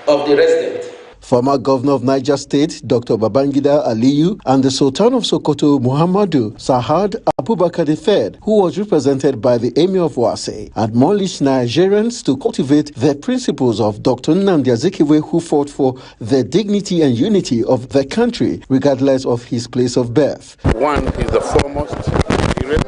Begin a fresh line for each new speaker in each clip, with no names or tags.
of the resident.
Former Governor of Niger State, Dr. Babangida Aliyu, and the Sultan of Sokoto, Muhammadu Sa'ad Abubakar III, who was represented by the Emir of Wase, admonished Nigerians to cultivate the principles of Dr. Nnamdi Azikiwe, who fought for the dignity and unity of the country, regardless of his place of birth.
One is the foremost Nigerian,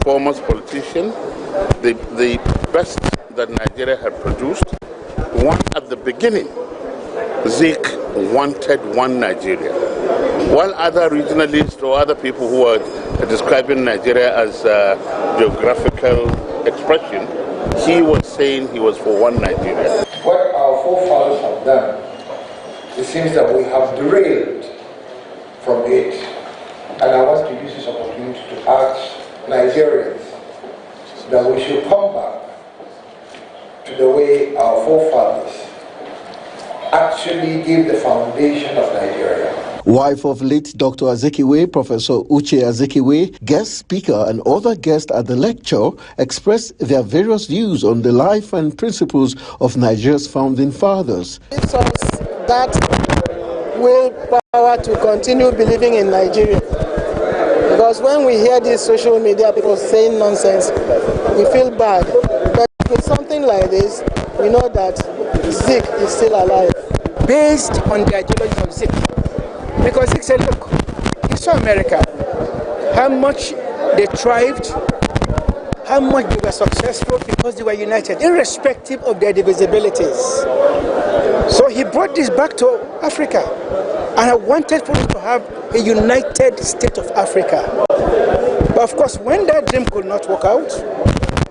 foremost politician, the best that Nigeria had produced. One at the beginning, Zik wanted one Nigeria. While other regionalists or other people who are describing Nigeria as a geographical expression, he was saying he was for one Nigeria.
What our forefathers have done, it seems that we have derailed from it. And I want to use this opportunity to ask Nigerians that we should come back to the way our forefathers actually gave the foundation of Nigeria.
Wife of late Dr. Azikiwe, Professor Uche Azikiwe, guest speaker and other guests at the lecture expressed their various views on the life and principles of Nigeria's founding fathers.
Gives us that willpower to continue believing in Nigeria. Because when we hear these social media people saying nonsense, we feel bad. But with something like this, we know that Zik is still alive.
Based on the ideology of Zik. Because Zik said, look, you saw America, how much they thrived, how much they were successful because they were united, irrespective of their divisibilities. So he brought this back to Africa. And I wanted for us to have a united state of Africa. But of course, when that dream could not work out,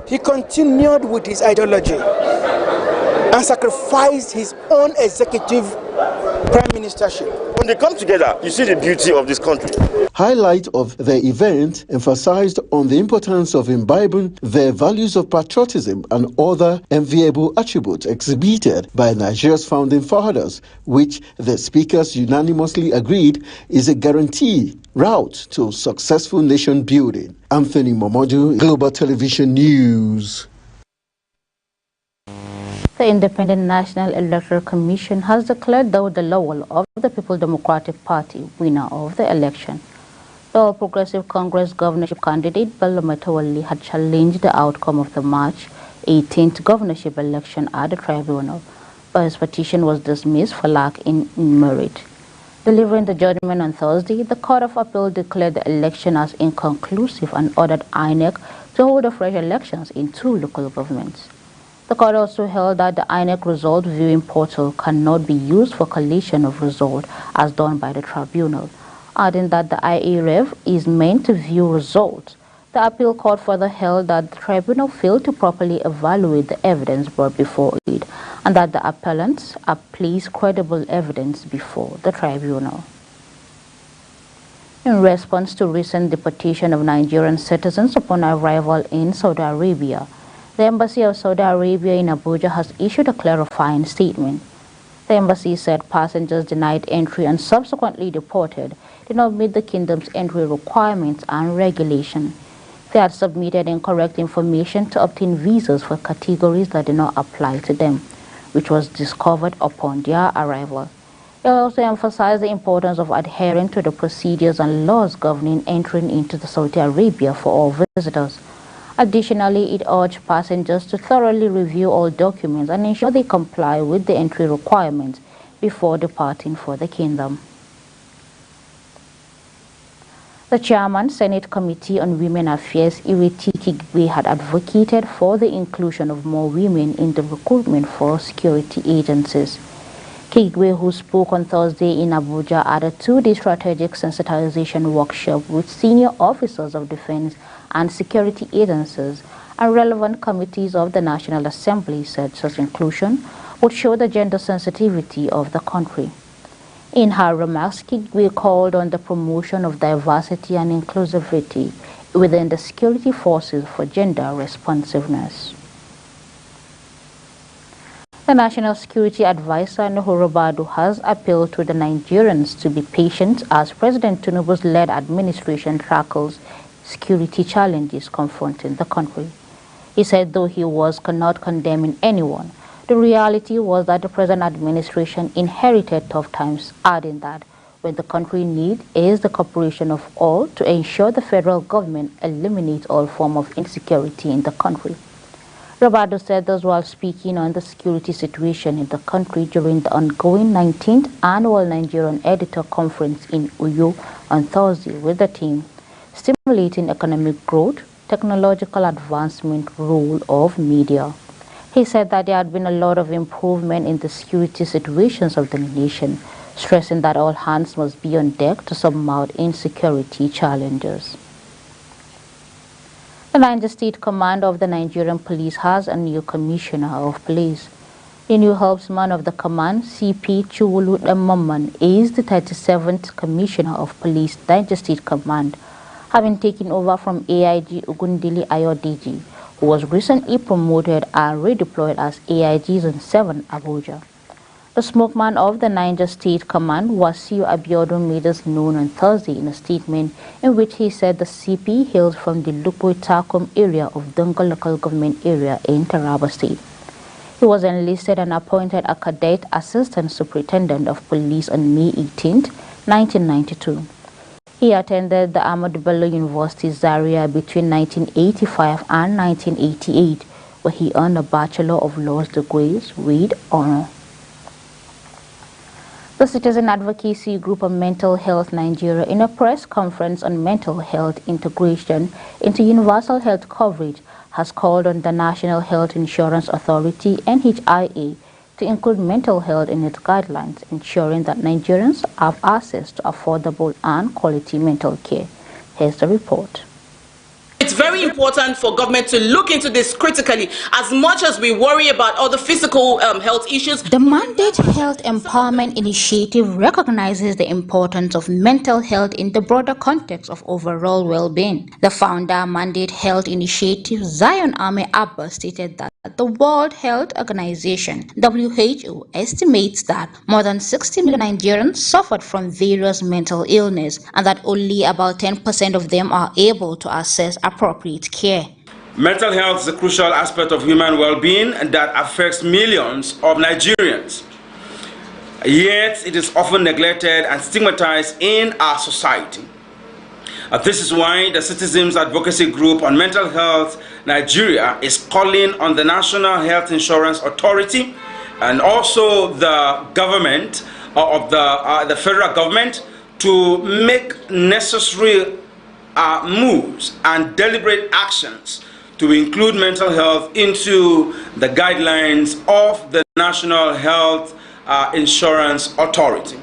he continued with his ideology and sacrificed his own executive prime ministership.
When they come together, you see the beauty of this country.
Highlight of the event emphasized on the importance of imbibing the values of patriotism and other enviable attributes exhibited by Nigeria's founding fathers, which the speakers unanimously agreed is a guarantee route to successful nation building. Anthony Momodu, Global Television News.
The Independent National Electoral Commission has declared Dawda Lawal of the People Democratic Party winner of the election. The All Progressive Congress governorship candidate Bello Matawalle had challenged the outcome of the March 18th governorship election at the tribunal, but his petition was dismissed for lack in merit. Delivering the judgment on Thursday, the Court of Appeal declared the election as inconclusive and ordered INEC to hold a fresh elections in 2 local governments. The court also held that the INEC result viewing portal cannot be used for collation of result as done by the tribunal, adding that the IEREV is meant to view results. The appeal court further held that the tribunal failed to properly evaluate the evidence brought before it and that the appellants have placed credible evidence before the tribunal. In response to recent deportation of Nigerian citizens upon arrival in Saudi Arabia, the Embassy of Saudi Arabia in Abuja has issued a clarifying statement. The embassy said passengers denied entry and subsequently deported did not meet the kingdom's entry requirements and regulation. They had submitted incorrect information to obtain visas for categories that did not apply to them, which was discovered upon their arrival. It also emphasized the importance of adhering to the procedures and laws governing entering into the Saudi Arabia for all visitors. Additionally, it urged passengers to thoroughly review all documents and ensure they comply with the entry requirements before departing for the kingdom. The chairman, Senate Committee on Women Affairs, Ireti Kigwe, had advocated for the inclusion of more women in the recruitment for security agencies. Kigwe, who spoke on Thursday in Abuja at a 2-day strategic sensitization workshop with senior officers of defense and security agencies and relevant committees of the National Assembly, said such inclusion would show the gender sensitivity of the country. In her remarks, Kigwe called on the promotion of diversity and inclusivity within the security forces for gender responsiveness. The National Security Advisor, Nuhu Ribadu, has appealed to the Nigerians to be patient as President Tinubu's led administration tackles security challenges confronting the country. He said though he was not condemning anyone, The reality was that the present administration inherited tough times, adding that what the country needs is the cooperation of all to ensure the federal government eliminates all form of insecurity in the country. Rabado said this while speaking on the security situation in the country during the ongoing 19th Annual Nigerian Editor Conference in Uyo on Thursday with the theme Stimulating Economic Growth, Technological Advancement, Role of Media. He said that there had been a lot of improvement in the security situations of the nation, stressing that all hands must be on deck to surmount insecurity challenges. The Niger State Commander of the Nigerian Police has a new Commissioner of Police. The new helpsman of the command, CP Chuwulu Mamman, is the 37th Commissioner of Police, Niger State Command, having taken over from AIG Ugundili Ayodiji, who was recently promoted and redeployed as AIG Zone 7 Abuja. The spokesman of the Niger State Command, Wasiu Abiodun, made this known on Thursday in a statement in which he said the CP hails from the Lupo-Takum area of Dunga local government area in Taraba State. He was enlisted and appointed a cadet assistant superintendent of police on May 18, 1992. He attended the Ahmadu Bello University Zaria between 1985 and 1988, where he earned a Bachelor of Laws degree with honor. The Citizen Advocacy Group of Mental Health Nigeria, in a press conference on mental health integration into universal health coverage, has called on the National Health Insurance Authority, NHIA, to include mental health in its guidelines, ensuring that Nigerians have access to affordable and quality mental care. Here's the report.
It's very important for government to look into this critically, as much as we worry about other physical health issues.
The Mandate Health Empowerment Initiative recognizes the importance of mental health in the broader context of overall well-being. The founder, Mandate Health Initiative, Zion Ame Abba, stated that the World Health Organization, WHO, estimates that more than 60 million Nigerians suffered from various mental illness and that only about 10% of them are able to access appropriate care.
Mental health is a crucial aspect of human well-being that affects millions of Nigerians. Yet it is often neglected and stigmatized in our society. This is why the Citizens Advocacy Group on Mental Health Nigeria is calling on the National Health Insurance Authority and also the government of the federal government to make necessary moves and deliberate actions to include mental health into the guidelines of the National Health Insurance Authority.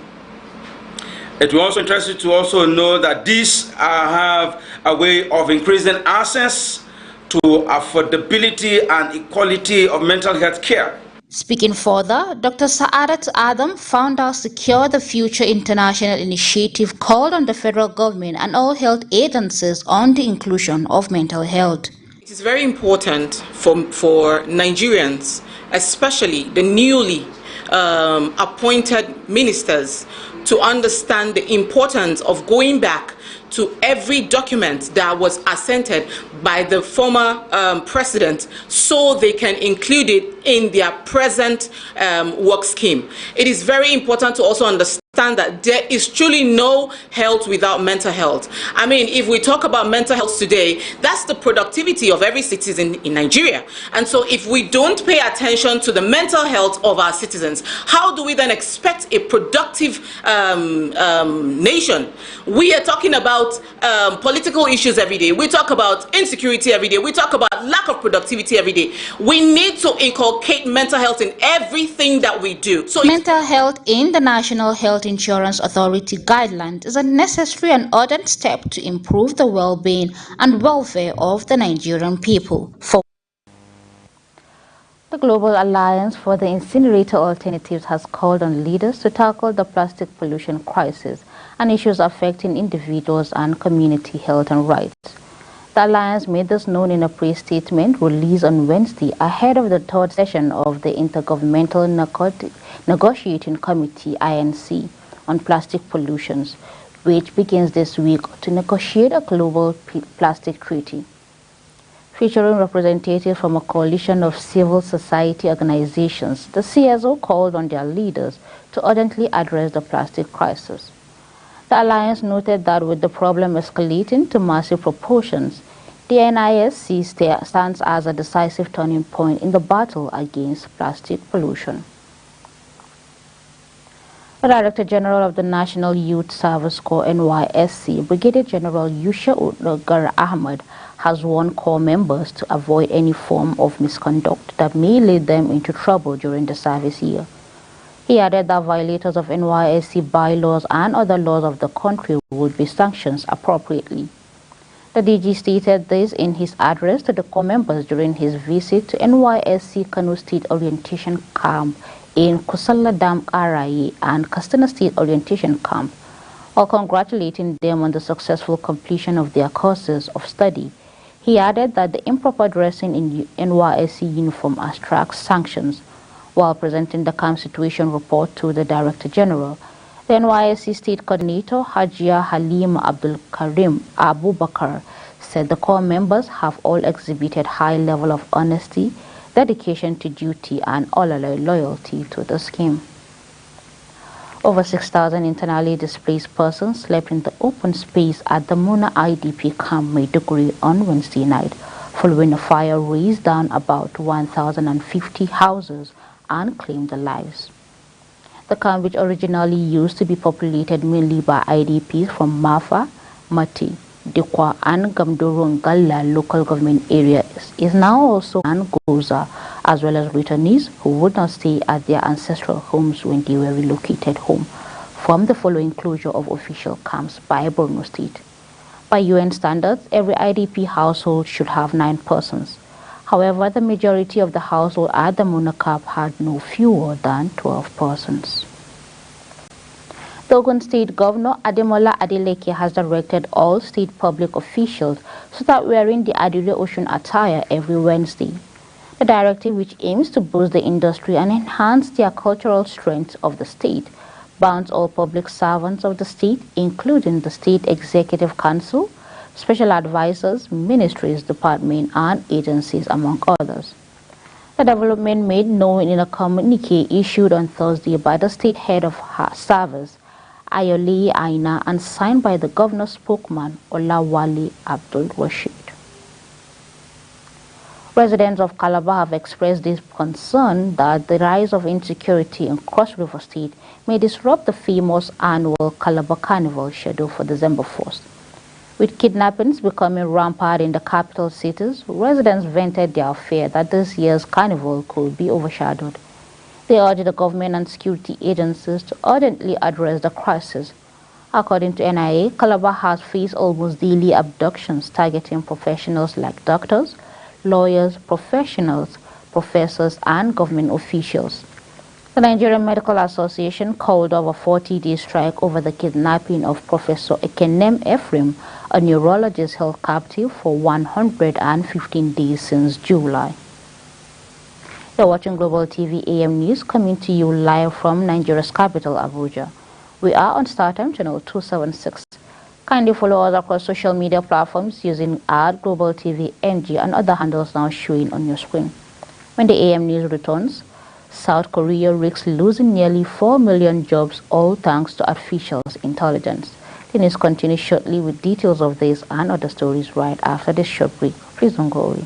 It will also interest you to also know that these have a way of increasing access to affordability and equality of mental health care.
Speaking further, Dr. Saadat Adam, founder of Secure the Future International Initiative, called on the federal government and all health agencies on the inclusion of mental health.
It is very important for Nigerians, especially the newly appointed ministers, to understand the importance of going back to every document that was assented by the former president so they can include it in their present work scheme. It is very important to also understand that there is truly no health without mental health. I mean, if we talk about mental health today, that's the productivity of every citizen in Nigeria. And so if we don't pay attention to the mental health of our citizens, how do we then expect a productive nation? We are talking about political issues every day. We talk about insecurity every day. We talk about lack of productivity every day. We need to inculcate mental health in everything that we do. So
mental health in the National Health Insurance Authority guidelines is a necessary and urgent step to improve the well-being and welfare of the Nigerian people. The Global Alliance for the Incinerator Alternatives has called on leaders to tackle the plastic pollution crisis and issues affecting individuals and community health and rights. The Alliance made this known in a press statement released on Wednesday ahead of the third session of the Intergovernmental Negotiating Committee, INC, on plastic pollutions, which begins this week to negotiate a global plastic treaty. featuring representatives from a coalition of civil society organizations, the CSO called on their leaders to urgently address the plastic crisis. The alliance noted that with the problem escalating to massive proportions, the NISC stands as a decisive turning point in the battle against plastic pollution. The Director General of the National Youth Service Corps NYSC, Brigadier General Yusha Udgar Ahmed, has warned corps members to avoid any form of misconduct that may lead them into trouble during the service year. He added that violators of NYSC bylaws and other laws of the country would be sanctioned appropriately. The DG stated this in his address to the corps members during his visit to NYSC Kano State Orientation Camp in Kusala Dam Araye and Kastana State Orientation Camp, while congratulating them on the successful completion of their courses of study. He added that the improper dressing in NYSC uniform attracts sanctions. While presenting the camp situation report to the Director General, the NYSC State Coordinator Hajia Halima Abdul Karim Abubakar said the corps members have all exhibited high level of honesty, dedication to duty, and all-out loyalty to the scheme. Over 6,000 internally displaced persons slept in the open space at the Muna IDP camp Maiduguri on Wednesday night, following a fire razed down about 1,050 houses and claimed their lives. The camp, which originally used to be populated mainly by IDPs from Mafa, Mati, Dikwa, and Gamduru Ngalla local government areas, is now also an Goza, as well as returnees who would not stay at their ancestral homes when they were relocated home from the following closure of official camps by Borno State. By UN standards, every IDP household should have 9 persons. However, the majority of the household at the Muna camp had no fewer than 12 persons. The Ogun State Governor Ademola Adeleke has directed all state public officials to start wearing the Adire Ocean attire every Wednesday. The directive, which aims to boost the industry and enhance the cultural strength of the state, bounds all public servants of the state, including the State Executive Council, special advisors, ministries, departments, and agencies, among others. The development made known in a communique issued on Thursday by the state head of service, Ayole Aina, and signed by the governor's spokesman, Olawale Abdul Rashid. Residents of Calabar have expressed this concern that the rise of insecurity in Cross River State may disrupt the famous annual Calabar Carnival scheduled for December 1st. With kidnappings becoming rampant in the capital cities, residents vented their fear that this year's carnival could be overshadowed. They urged the government and security agencies to urgently address the crisis. According to NIA, Calabar has faced almost daily abductions targeting professionals like doctors, lawyers, professionals, professors, and government officials. The Nigerian Medical Association called off a 40-day strike over the kidnapping of Professor Ekenem Ephraim, a neurologist held captive for 115 days since July. You're watching Global TV AM News, coming to you live from Nigeria's capital, Abuja. We are on StarTime channel 276. Kindly follow us across social media platforms using @Global TV NG and other handles now showing on your screen. When the AM News returns, South Korea risks losing nearly 4 million jobs, all thanks to artificial intelligence. The news continues shortly with details of this and other stories right after this short break. Please don't go away.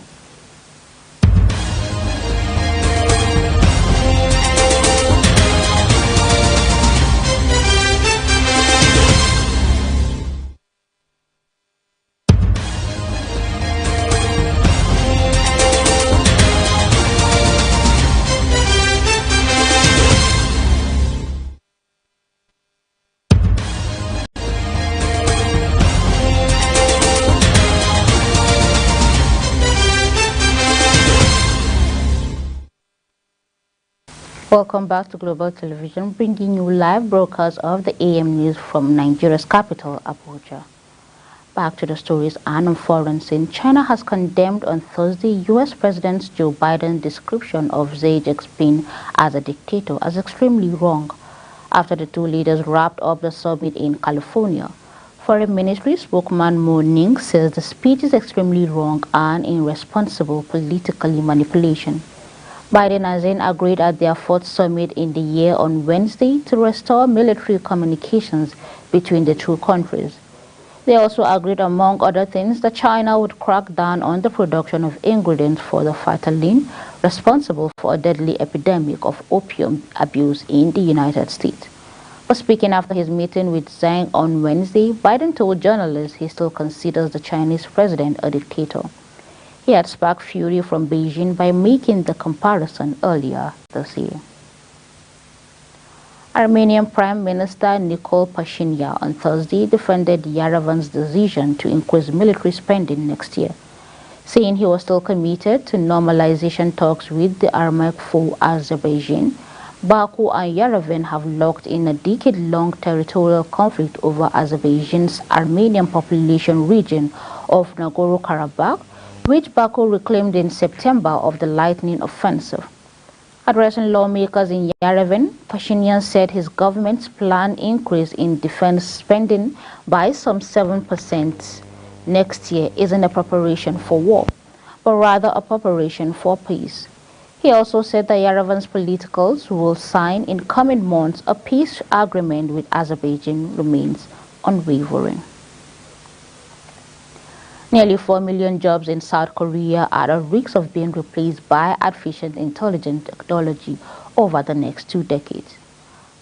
Welcome back to Global Television, bringing you live broadcasts of the AM News from Nigeria's capital, Abuja. Back to the stories and on foreign scene. China has condemned on Thursday U.S. President Joe Biden's description of Xi Jinping as a dictator as extremely wrong after the two leaders wrapped up the summit in California. Foreign Ministry spokesman Mo Ning says the speech is extremely wrong and irresponsible politically manipulation. Biden and Xi agreed at their fourth summit in the year on Wednesday to restore military communications between the two countries. They also agreed, among other things, that China would crack down on the production of ingredients for the fentanyl responsible for a deadly epidemic of opium abuse in the United States. But speaking after his meeting with Xi on Wednesday, Biden told journalists he still considers the Chinese president a dictator. He had sparked fury from Beijing by making the comparison earlier this year. Armenian Prime Minister Nikol Pashinyan on Thursday defended Yerevan's decision to increase military spending next year, saying he was still committed to normalization talks with the Armenian foe Azerbaijan. Baku and Yerevan have locked in a decade-long territorial conflict over Azerbaijan's Armenian population region of Nagorno-Karabakh, which Baku reclaimed in September of the Lightning Offensive. Addressing lawmakers in Yerevan, Pashinyan said his government's planned increase in defense spending by some 7% next year isn't a preparation for war, but rather a preparation for peace. He also said that Yerevan's politicals will sign in coming months a peace agreement with Azerbaijan remains unwavering. Nearly 4 million jobs in South Korea are at risk of being replaced by artificial intelligence technology over the next 2 decades.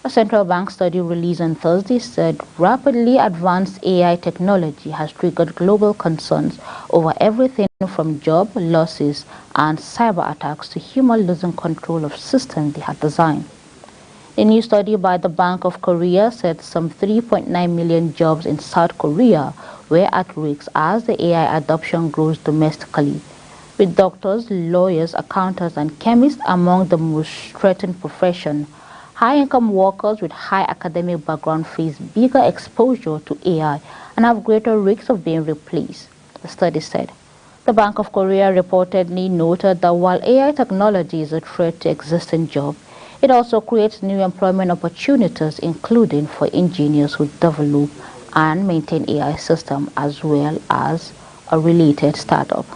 A central bank study released on Thursday said rapidly advanced AI technology has triggered global concerns over everything from job losses and cyber attacks to humans losing control of systems they had designed. A new study by the Bank of Korea said some 3.9 million jobs in South Korea were at risk as the AI adoption grows domestically, with doctors, lawyers, accountants, and chemists among the most threatened professions. High-income workers with high academic background face bigger exposure to AI and have greater risks of being replaced, the study said. The Bank of Korea reportedly noted that while AI technology is a threat to existing jobs, it also creates new employment opportunities, including for engineers who develop and maintain AI systems, as well as a related startup.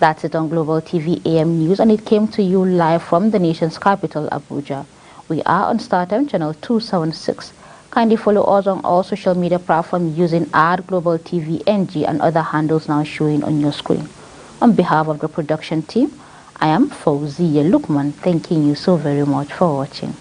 That's it on Global TV AM News, and it came to you live from the nation's capital, Abuja. We are on StarTime channel 276. Kindly follow us on all social media platforms using @GlobalTVNG and other handles now showing on your screen. On behalf of the production team, I am Fauziya Lukman, thanking you so very much for watching.